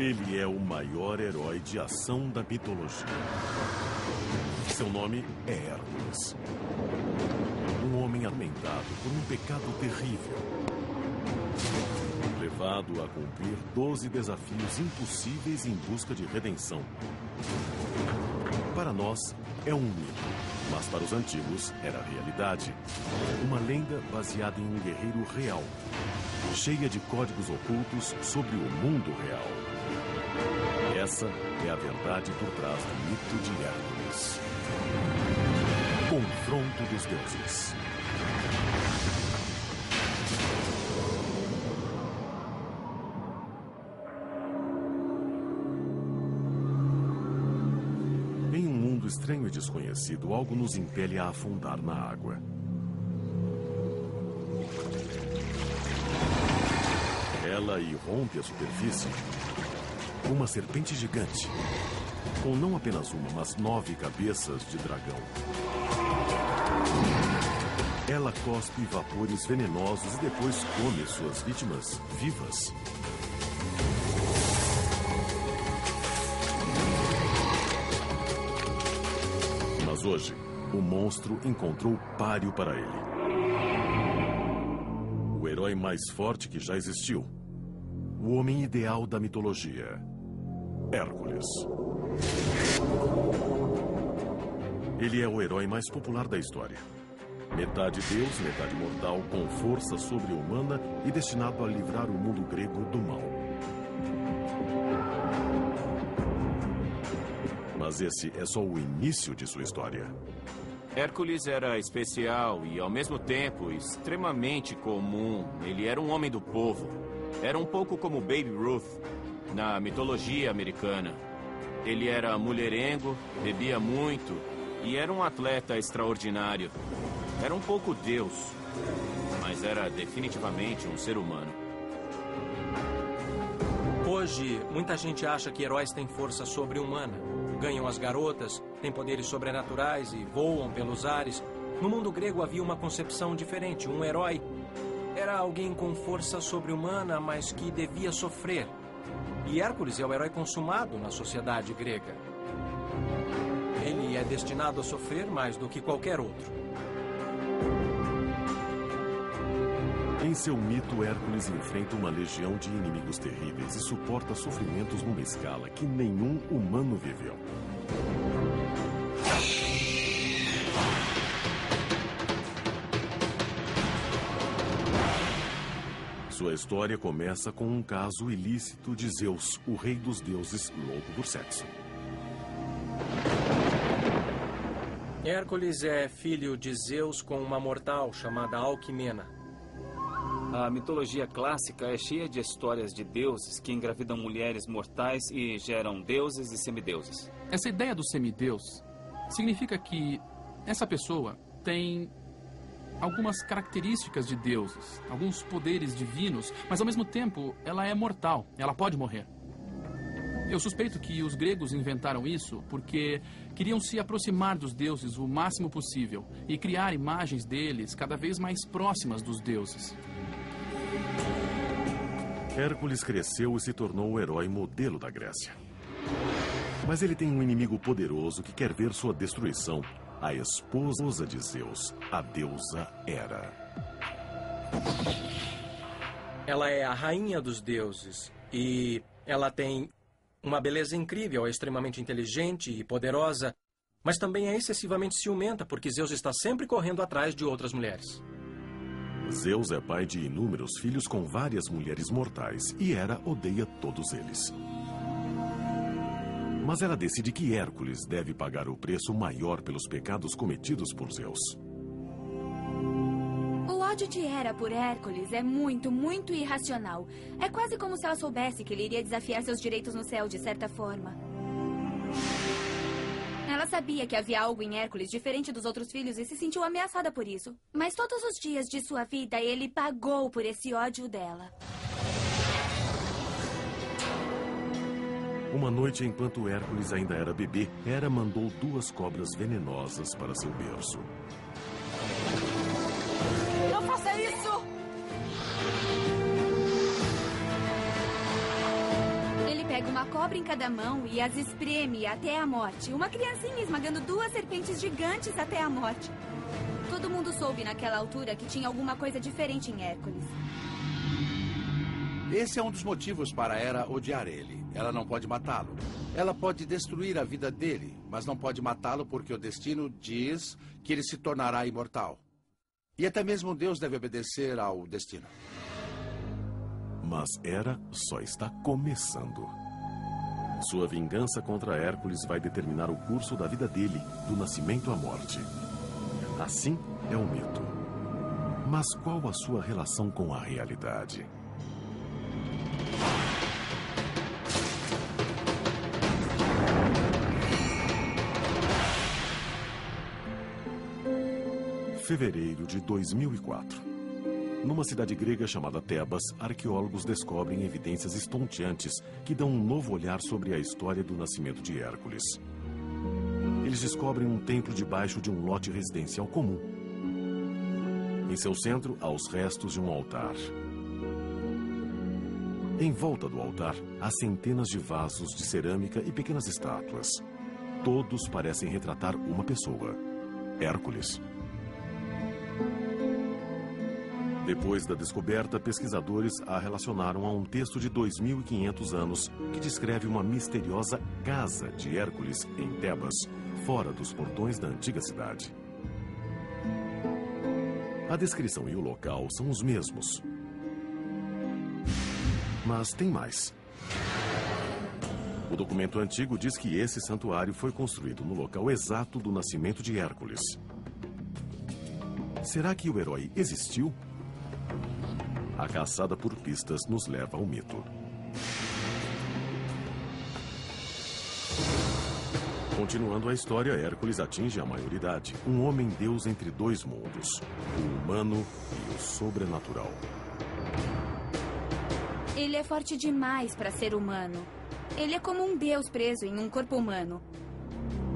Ele é o maior herói de ação da mitologia. Seu nome é Hércules. Um homem atormentado por um pecado terrível. Levado a cumprir 12 desafios impossíveis em busca de redenção. Para nós, é um mito, mas para os antigos era realidade. Uma lenda baseada em um guerreiro real, cheia de códigos ocultos sobre o mundo real. Essa é a verdade por trás do mito de Hércules. Confronto dos deuses. Em um mundo estranho e desconhecido, algo nos impele a afundar na água. Ela irrompe a superfície. Uma serpente gigante, com não apenas uma, mas 9 cabeças de dragão. Ela cospe vapores venenosos e depois come suas vítimas vivas. Mas hoje, o monstro encontrou páreo para ele. O herói mais forte que já existiu. O homem ideal da mitologia. Hércules. Ele é o herói mais popular da história. Metade deus, metade mortal, com força sobre-humana e destinado a livrar o mundo grego do mal. Mas esse é só o início de sua história. Hércules era especial e, ao mesmo tempo, extremamente comum. Ele era um homem do povo. Era um pouco como Babe Ruth, na mitologia americana. Ele era mulherengo, bebia muito e era um atleta extraordinário. Era um pouco Deus, mas era definitivamente um ser humano. Hoje, muita gente acha que heróis têm força sobre-humana. Ganham as garotas, têm poderes sobrenaturais e voam pelos ares. No mundo grego havia uma concepção diferente. Um herói era alguém com força sobre-humana, mas que devia sofrer. E Hércules é o herói consumado na sociedade grega. Ele é destinado a sofrer mais do que qualquer outro. Em seu mito, Hércules enfrenta uma legião de inimigos terríveis e suporta sofrimentos numa escala que nenhum humano viveu. Sua história começa com um caso ilícito de Zeus, o rei dos deuses louco por sexo. Hércules é filho de Zeus com uma mortal chamada Alquimena. A mitologia clássica é cheia de histórias de deuses que engravidam mulheres mortais e geram deuses e semideuses. Essa ideia do semideus significa que essa pessoa tem algumas características de deuses, alguns poderes divinos, mas ao mesmo tempo ela é mortal, ela pode morrer. Eu suspeito que os gregos inventaram isso porque queriam se aproximar dos deuses o máximo possível e criar imagens deles cada vez mais próximas dos deuses. Hércules cresceu e se tornou o herói modelo da Grécia. Mas ele tem um inimigo poderoso que quer ver sua destruição. A esposa de Zeus, a deusa Hera. Ela é a rainha dos deuses e ela tem uma beleza incrível, é extremamente inteligente e poderosa, mas também é excessivamente ciumenta porque Zeus está sempre correndo atrás de outras mulheres. Zeus é pai de inúmeros filhos com várias mulheres mortais e Hera odeia todos eles. Mas ela decide que Hércules deve pagar o preço maior pelos pecados cometidos por Zeus. O ódio de Hera por Hércules é muito, muito irracional. É quase como se ela soubesse que ele iria desafiar seus direitos no céu, de certa forma. Ela sabia que havia algo em Hércules diferente dos outros filhos e se sentiu ameaçada por isso. Mas todos os dias de sua vida, ele pagou por esse ódio dela. Uma noite, enquanto Hércules ainda era bebê, Hera mandou 2 cobras venenosas para seu berço. Não faça isso! Ele pega pega uma cobra em cada mão e as espreme até a morte. Uma criancinha esmagando 2 serpentes gigantes até a morte. Todo mundo soube naquela altura que tinha alguma coisa diferente em Hércules. Esse é um dos motivos para Hera odiar ele. Ela não pode matá-lo. Ela pode destruir a vida dele, mas não pode matá-lo porque o destino diz que ele se tornará imortal. E até mesmo Deus deve obedecer ao destino. Mas Hera só está começando. Sua vingança contra Hércules vai determinar o curso da vida dele, do nascimento à morte. Assim é o mito. Mas qual a sua relação com a realidade? Fevereiro de 2004. Numa cidade grega chamada Tebas, arqueólogos descobrem evidências estonteantes que dão um novo olhar sobre a história do nascimento de Hércules. Eles descobrem um templo debaixo de um lote residencial comum. Em seu centro, há os restos de um altar. Em volta do altar, há centenas de vasos de cerâmica e pequenas estátuas. Todos parecem retratar uma pessoa: Hércules. Depois da descoberta, pesquisadores a relacionaram a um texto de 2.500 anos que descreve uma misteriosa casa de Hércules em Tebas, fora dos portões da antiga cidade. A descrição e o local são os mesmos. Mas tem mais. O documento antigo diz que esse santuário foi construído no local exato do nascimento de Hércules. Será que o herói existiu? A caçada por pistas nos leva ao mito. Continuando a história, Hércules atinge a maioridade, um homem-deus entre 2 mundos, o humano e o sobrenatural. Ele é forte demais para ser humano. Ele é como um deus preso em um corpo humano.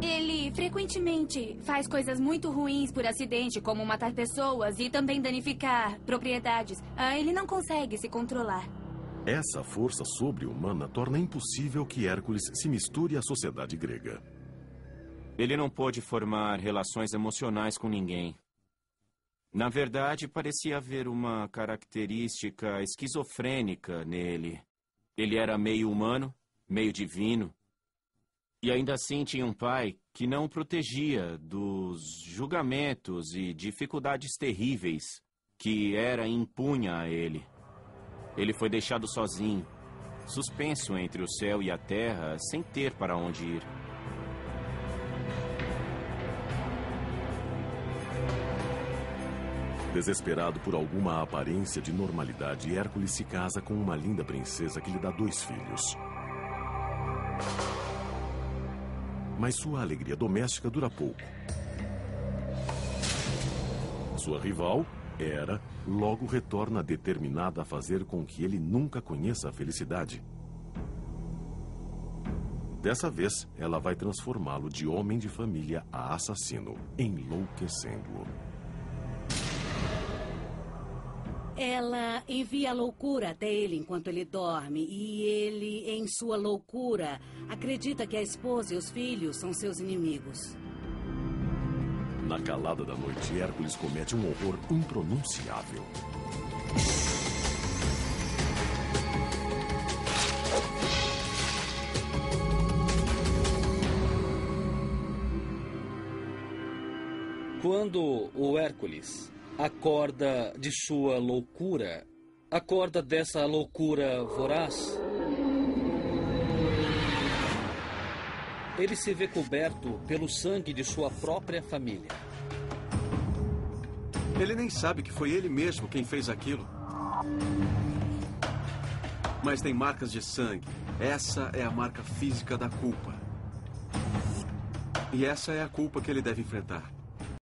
Ele frequentemente faz coisas muito ruins por acidente, como matar pessoas e também danificar propriedades. Ele não consegue se controlar. Essa força sobre-humana torna impossível que Hércules se misture à sociedade grega. Ele não pôde formar relações emocionais com ninguém. Na verdade, parecia haver uma característica esquizofrênica nele. Ele era meio humano, meio divino. E ainda assim tinha um pai que não o protegia dos julgamentos e dificuldades terríveis que Hera impunha a ele. Ele foi deixado sozinho, suspenso entre o céu e a terra, sem ter para onde ir. Desesperado por alguma aparência de normalidade, Hércules se casa com uma linda princesa que lhe dá 2 filhos. Mas sua alegria doméstica dura pouco. Sua rival, Hera, logo retorna determinada a fazer com que ele nunca conheça a felicidade. Dessa vez, ela vai transformá-lo de homem de família a assassino, enlouquecendo-o. Ela envia a loucura até ele enquanto ele dorme. E ele, em sua loucura, acredita que a esposa e os filhos são seus inimigos. Na calada da noite, Hércules comete um horror impronunciável. Quando o Hércules acorda de sua loucura, acorda dessa loucura voraz, ele se vê coberto pelo sangue de sua própria família. Ele nem sabe que foi ele mesmo quem fez aquilo. Mas tem marcas de sangue. Essa é a marca física da culpa. E essa é a culpa que ele deve enfrentar.